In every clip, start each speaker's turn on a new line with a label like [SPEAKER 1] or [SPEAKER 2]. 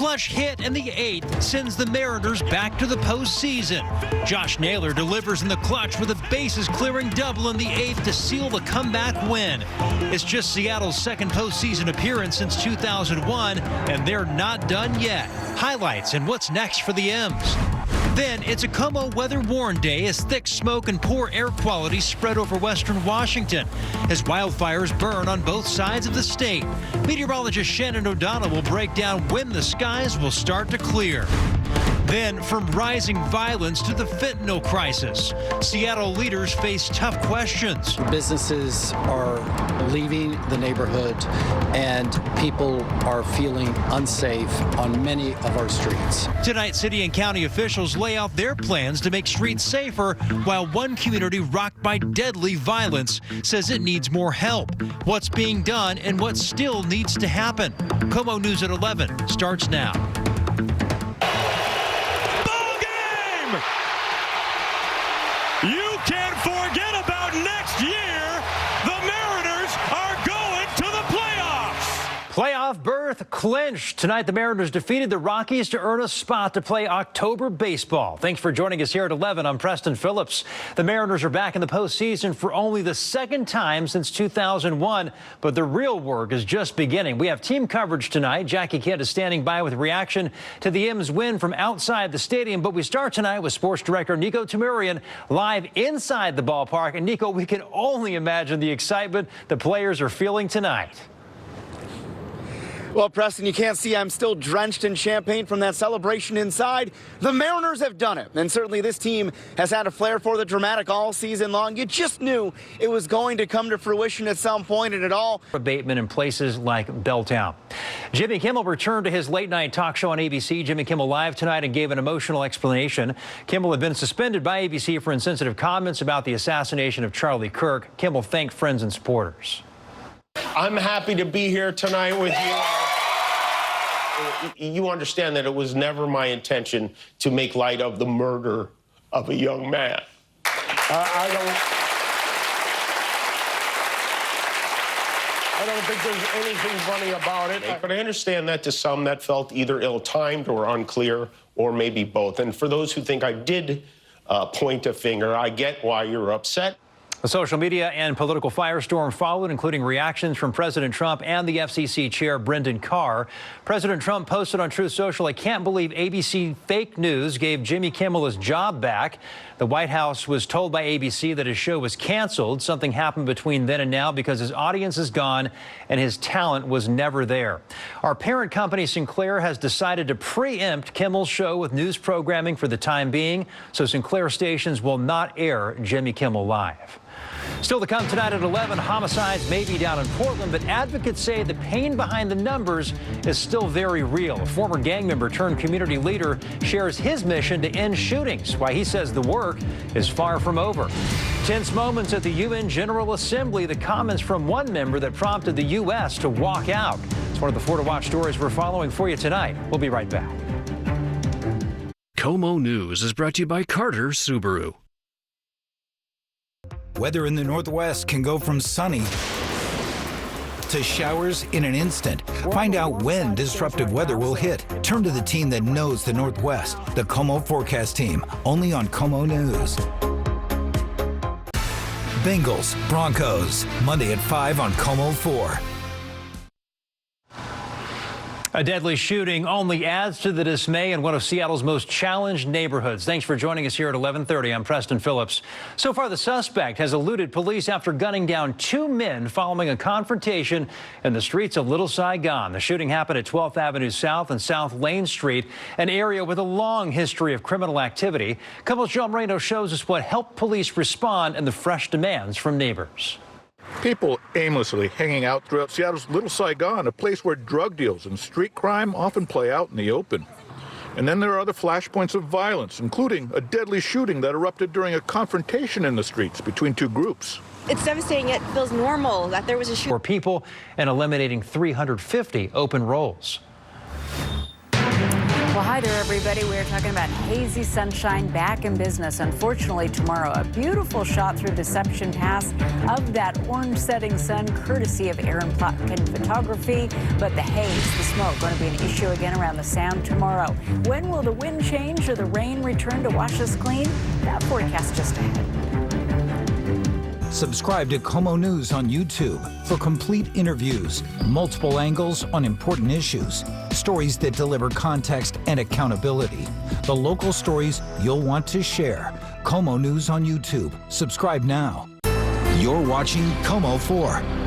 [SPEAKER 1] clutch hit in the 8th sends the Mariners back to the postseason. Josh Naylor delivers in the clutch with a bases-clearing double in the 8th to seal the comeback win. It's just Seattle's second postseason appearance since 2001, and they're not done yet. Highlights and what's next for the M's. Then it's a KOMO weather-worn day as thick smoke and poor air quality spread over western Washington as wildfires burn on both sides of the state. Meteorologist Shannon O'Donnell will break down when the skies will start to clear. Then, from rising violence to the fentanyl crisis, Seattle leaders face tough questions.
[SPEAKER 2] Businesses are leaving the neighborhood, and people are feeling unsafe on many of our streets.
[SPEAKER 1] Tonight, city and county officials lay out their plans to make streets safer, while one community rocked by deadly violence says it needs more help. What's being done and what still needs to happen? KOMO News at 11 starts now.
[SPEAKER 3] You can forget about next year. The Mariners are going to the playoffs.
[SPEAKER 1] Playoff berth clinched. Tonight, the Mariners defeated the Rockies to earn a spot to play October baseball. Thanks for joining us here at 11. I'm Preston Phillips. The Mariners are back in the postseason for only the second time since 2001, but the real work is just beginning. We have team coverage tonight. Jackie Kidd is standing by with reaction to the M's win from outside the stadium, but we start tonight with sports director Nico Tamurian live inside the ballpark. And Nico, we can only imagine the excitement the players are feeling tonight.
[SPEAKER 4] Well, Preston, you can't see I'm still drenched in champagne from that celebration inside. The Mariners have done it, and certainly this team has had a flair for the dramatic all season long. You just knew it was going to come to fruition at some point, and it all.
[SPEAKER 1] Abatement in places like Belltown. Jimmy Kimmel returned to his late-night talk show on ABC, Jimmy Kimmel Live, tonight and gave an emotional explanation. Kimmel had been suspended by ABC for insensitive comments about the assassination of Charlie Kirk. Kimmel thanked friends and supporters.
[SPEAKER 5] I'm happy to be here tonight with you. You understand that it was never my intention to make light of the murder of a young man. I don't think there's anything funny about it. But I understand that to some that felt either ill-timed or unclear, or maybe both. And for those who think I did point a finger, I get why you're upset.
[SPEAKER 1] A social media and political firestorm followed, including reactions from President Trump and the FCC chair, Brendan Carr. President Trump posted on Truth Social, "I can't believe ABC fake news gave Jimmy Kimmel his job back." The White House was told by ABC that his show was canceled. Something happened between then and now because his audience is gone and his talent was never there. Our parent company, Sinclair, has decided to preempt Kimmel's show with news programming for the time being, so Sinclair stations will not air Jimmy Kimmel Live. Still to come tonight at 11, homicides may be down in Portland, but advocates say the pain behind the numbers is still very real. A former gang member turned community leader shares his mission to end shootings, why he says the work is far from over. Tense moments at the UN General Assembly, the comments from one member that prompted the U.S. to walk out. It's one of the 4 to watch stories we're following for you tonight. We'll be right back.
[SPEAKER 6] KOMO News is brought to you by Carter Subaru.
[SPEAKER 7] Weather in the Northwest can go from sunny to showers in an instant. Find out when disruptive weather will hit. Turn to the team that knows the Northwest, the KOMO Forecast Team, only on KOMO News. Bengals, Broncos, Monday at 5 on KOMO 4.
[SPEAKER 1] A deadly shooting only adds to the dismay in one of Seattle's most challenged neighborhoods. Thanks for joining us here at 11:30. I'm Preston Phillips. So far, the suspect has eluded police after gunning down 2 men following a confrontation in the streets of Little Saigon. The shooting happened at 12th Avenue South and South Lane Street, an area with a long history of criminal activity. KOMO's John Moreno shows us what helped police respond and the fresh demands from neighbors.
[SPEAKER 8] People aimlessly hanging out throughout Seattle's Little Saigon, a place where drug deals and street crime often play out in the open. And then there are other flashpoints of violence, including a deadly shooting that erupted during a confrontation in the streets between 2 groups.
[SPEAKER 9] It's devastating, yet feels normal that there was a shooting.
[SPEAKER 1] For people and eliminating 350 open roles.
[SPEAKER 10] Well, hi there, everybody. We're talking about hazy sunshine back in business. Unfortunately, tomorrow, a beautiful shot through Deception Pass of that orange setting sun, courtesy of Aaron Plotkin Photography. But the haze, the smoke, going to be an issue again around the Sound tomorrow. When will the wind change or the rain return to wash us clean? That forecast just ahead.
[SPEAKER 7] Subscribe to KOMO News on YouTube for complete interviews, multiple angles on important issues, stories that deliver context and accountability, the local stories you'll want to share. KOMO News on YouTube. Subscribe now. You're watching KOMO 4.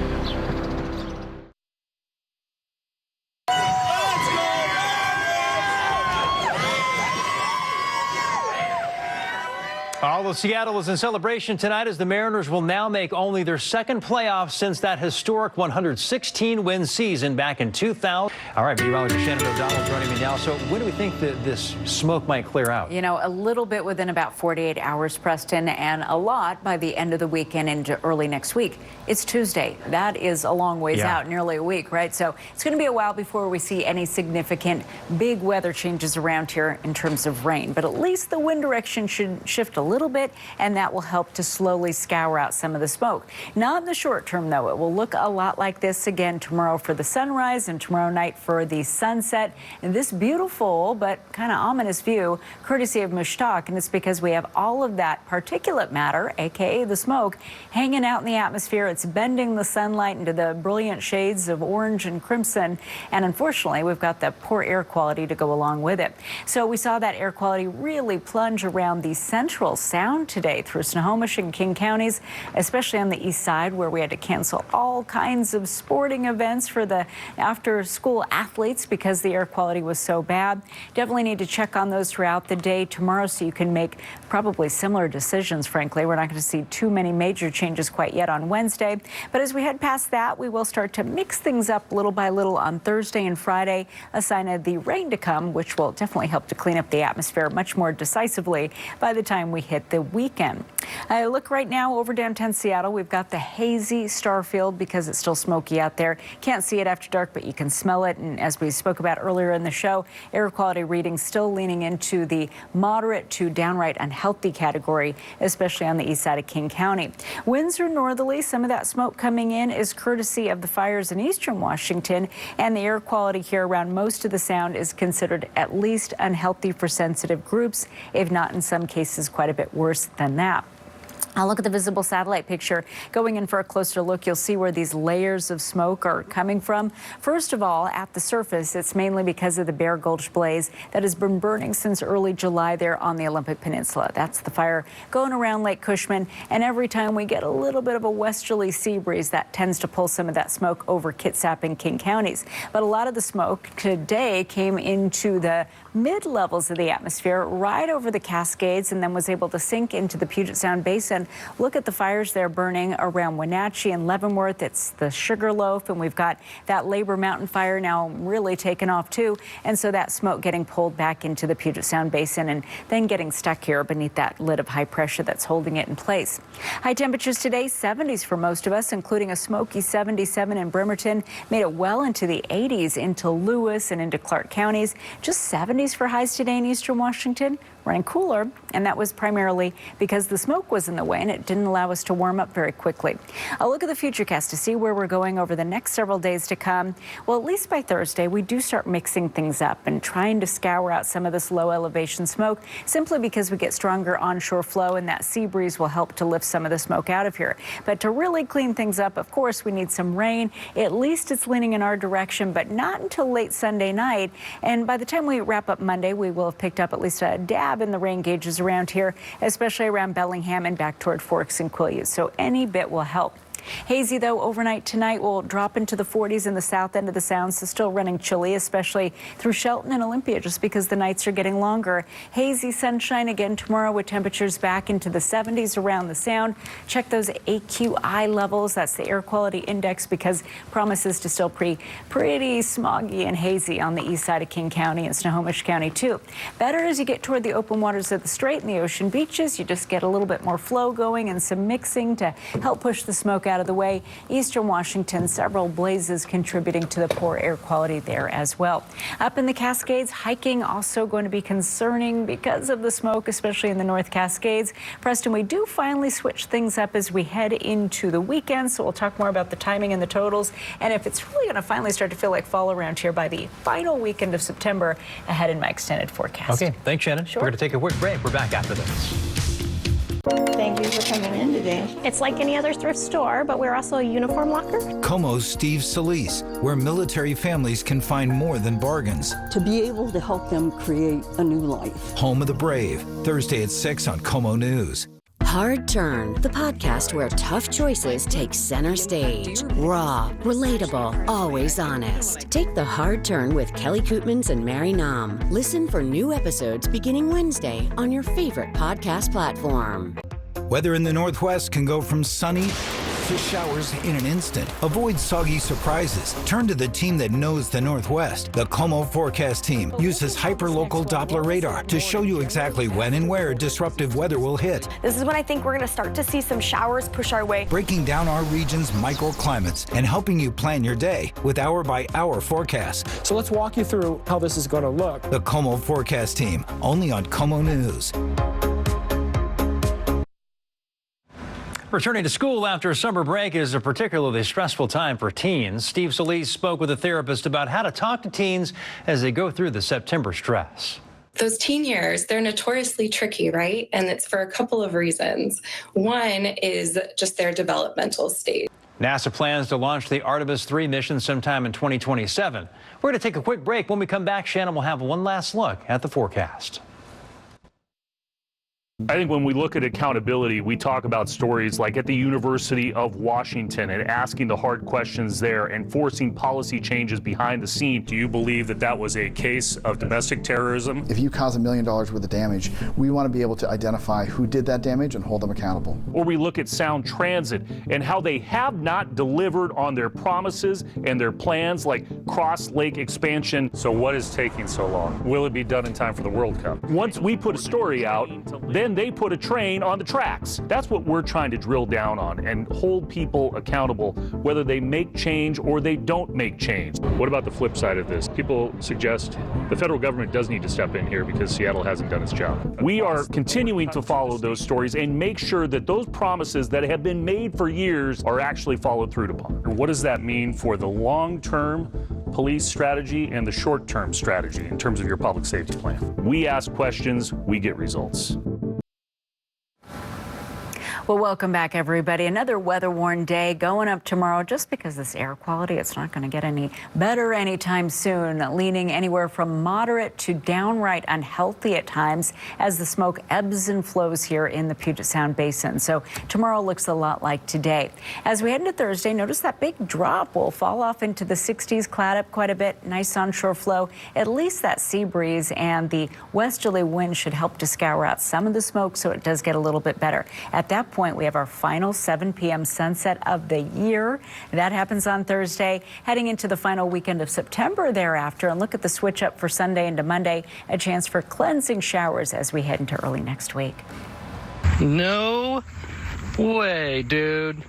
[SPEAKER 1] All of Seattle is in celebration tonight as the Mariners will now make only their second playoff since that historic 116-win season back in 2000. All right, meteorologist Shannon O'Donnell joining me now. So when do we think that this smoke might clear out?
[SPEAKER 10] You know, a little bit within about 48 hours, Preston, and a lot by the end of the weekend into early next week. It's Tuesday. That is a long ways out, nearly a week, right? So it's going to be a while before we see any significant big weather changes around here in terms of rain. But at least the wind direction should shift a little bit, and that will help to slowly scour out some of the smoke. Not in the short term, though. It will look a lot like this again tomorrow for the sunrise and tomorrow night for the sunset. And this beautiful but kind of ominous view, courtesy of Mushtaq, and it's because we have all of that particulate matter, aka the smoke, hanging out in the atmosphere. It's bending the sunlight into the brilliant shades of orange and crimson, and unfortunately, we've got the poor air quality to go along with it. So we saw that air quality really plunge around the central Sound today through Snohomish and King counties, especially on the east side, where we had to cancel all kinds of sporting events for the after-school athletes because the air quality was so bad. Definitely need to check on those throughout the day tomorrow so you can make probably similar decisions, frankly. We're not going to see too many major changes quite yet on Wednesday. But as we head past that, we will start to mix things up little by little on Thursday and Friday, a sign of the rain to come, which will definitely help to clean up the atmosphere much more decisively by the time we hit the weekend. Look right now over downtown Seattle. We've got the hazy Starfield because it's still smoky out there. Can't see it after dark, but you can smell it. And as we spoke about earlier in the show, air quality readings still leaning into the moderate to downright unhealthy category, especially on the east side of King County. Winds are northerly. Some of that smoke coming in is courtesy of the fires in eastern Washington, and the air quality here around most of the Sound is considered at least unhealthy for sensitive groups, if not in some cases quite a bit worse than that. I'll look at the visible satellite picture. Going in for a closer look, you'll see where these layers of smoke are coming from. First of all, at the surface, it's mainly because of the Bear Gulch blaze that has been burning since early July there on the Olympic Peninsula. That's the fire going around Lake Cushman. And every time we get a little bit of a westerly sea breeze, that tends to pull some of that smoke over Kitsap and King counties. But a lot of the smoke today came into the mid-levels of the atmosphere, right over the Cascades, and then was able to sink into the Puget Sound Basin. Look at the fires there burning around Wenatchee and Leavenworth. It's the Sugarloaf, and we've got that Labor Mountain fire now really taken off too. And so that smoke getting pulled back into the Puget Sound Basin and then getting stuck here beneath that lid of high pressure that's holding it in place. High temperatures today, 70s for most of us, including a smoky 77 in Bremerton. Made it well into the 80s into Lewis and into Clark counties. Just 70s for highs today in eastern Washington. Running cooler, and that was primarily because the smoke was in the way and it didn't allow us to warm up very quickly. I'll look at the futurecast to see where we're going over the next several days to come. Well, at least by Thursday, we do start mixing things up and trying to scour out some of this low elevation smoke, simply because we get stronger onshore flow and that sea breeze will help to lift some of the smoke out of here. But to really clean things up, of course, we need some rain. At least it's leaning in our direction, but not until late Sunday night. And by the time we wrap up Monday, we will have picked up at least a dab in the rain gauges around here, especially around Bellingham and back toward Forks and Quileute. So any bit will help. Hazy, though, overnight tonight will drop into the 40s in the south end of the Sound, so still running chilly, especially through Shelton and Olympia, just because the nights are getting longer. Hazy sunshine again tomorrow with temperatures back into the 70s around the Sound. Check those AQI levels. That's the air quality index, because promises to still pretty smoggy and hazy on the east side of King County and Snohomish County, too. Better as you get toward the open waters of the Strait and the ocean beaches. You just get a little bit more flow going and some mixing to help push the smoke out out of the way. Eastern Washington, several blazes contributing to the poor air quality there as well. Up in the Cascades, hiking also going to be concerning because of the smoke, especially in the North Cascades. Preston, we do finally switch things up as we head into the weekend, so we'll talk more about the timing and the totals, and if it's really going to finally start to feel like fall around here by the final weekend of September ahead in my extended forecast.
[SPEAKER 1] Okay, thanks, Shannon.
[SPEAKER 10] Sure.
[SPEAKER 1] We're going to take a quick break. We're back after this.
[SPEAKER 11] Thank you for coming in today. It's like any other thrift store, but we're also a uniform locker.
[SPEAKER 7] KOMO's Steve Solis, where military families can find more than bargains.
[SPEAKER 12] To be able to help them create a new life.
[SPEAKER 7] Home of the Brave, Thursday at 6 on KOMO News.
[SPEAKER 13] Hard Turn, the podcast where tough choices take center stage. Raw, relatable, always honest. Take the Hard Turn with Kelly Koopmans and Mary Nam. Listen for new episodes beginning Wednesday on your favorite podcast platform.
[SPEAKER 7] Weather in the Northwest can go from sunny to showers in an instant. Avoid soggy surprises. Turn to the team that knows the Northwest. The KOMO forecast team uses hyperlocal Doppler radar to show you exactly when and where disruptive weather will hit.
[SPEAKER 9] This is when I think we're going to start to see some showers push our way.
[SPEAKER 7] Breaking down our region's microclimates and helping you plan your day with hour-by-hour forecasts.
[SPEAKER 14] So let's walk you through how this is going to look.
[SPEAKER 7] The KOMO forecast team, only on KOMO News.
[SPEAKER 1] Returning to school after a summer break is a particularly stressful time for teens. Steve Solis spoke with a therapist about how to talk to teens as they go through the September stress.
[SPEAKER 15] Those teen years, they're notoriously tricky, right? And it's for a couple of reasons. One is just their developmental stage.
[SPEAKER 1] NASA plans to launch the Artemis 3 mission sometime in 2027. We're going to take a quick break. When we come back, Shannon will have one last look at the forecast.
[SPEAKER 16] I think when we look at accountability, we talk about stories like at the University of Washington and asking the hard questions there and forcing policy changes behind the scene. Do you believe that that was a case of domestic terrorism?
[SPEAKER 17] If you cause $1 million worth of damage, we want to be able to identify who did that damage and hold them accountable.
[SPEAKER 16] Or we look at Sound Transit and how they have not delivered on their promises and their plans like Cross Lake expansion. So what is taking so long? Will it be done in time for the World Cup? Once we put a story out, then they put a train on the tracks. That's what we're trying to drill down on and hold people accountable, whether they make change or they don't make change. What about the flip side of this? People suggest the federal government does need to step in here because Seattle hasn't done its job. We are continuing to follow those stories and make sure that those promises that have been made for years are actually followed through upon. What does that mean for the long-term police strategy and the short-term strategy in terms of your public safety plan? We ask questions, we get results.
[SPEAKER 10] Well, welcome back, everybody. Another weather-worn day going up tomorrow. Just because this air quality, it's not going to get any better anytime soon. Leaning anywhere from moderate to downright unhealthy at times as the smoke ebbs and flows here in the Puget Sound Basin. So tomorrow looks a lot like today. As we head into Thursday, notice that big drop will fall off into the 60s, cloud up quite a bit. Nice onshore flow. At least that sea breeze and the westerly wind should help to scour out some of the smoke, so it does get a little bit better. At that point, we have our final 7 p.m. sunset of the year. That happens on Thursday, heading into the final weekend of September thereafter. And look at the switch up for Sunday into Monday, a chance for cleansing showers as we head into early next week.
[SPEAKER 18] No way, dude.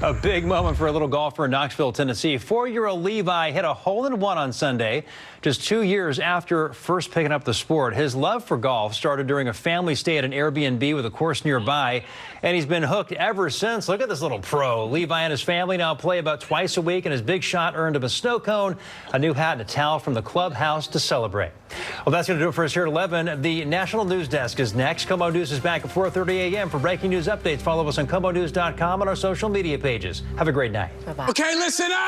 [SPEAKER 1] A big moment for a little golfer in Knoxville, Tennessee. 4-year-old Levi hit a hole-in-one on Sunday, just 2 years after first picking up the sport. His love for golf started during a family stay at an Airbnb with a course nearby, and he's been hooked ever since. Look at this little pro. Levi and his family now play about twice a week, and his big shot earned him a snow cone, a new hat, and a towel from the clubhouse to celebrate. Well, that's going to do it for us here at 11. The National News Desk is next. KOMO News is back at 4:30 a.m. For breaking news updates, follow us on KOMOnews.com and our social media pages. Have a great night.
[SPEAKER 10] Bye-bye.
[SPEAKER 3] Okay, listen up.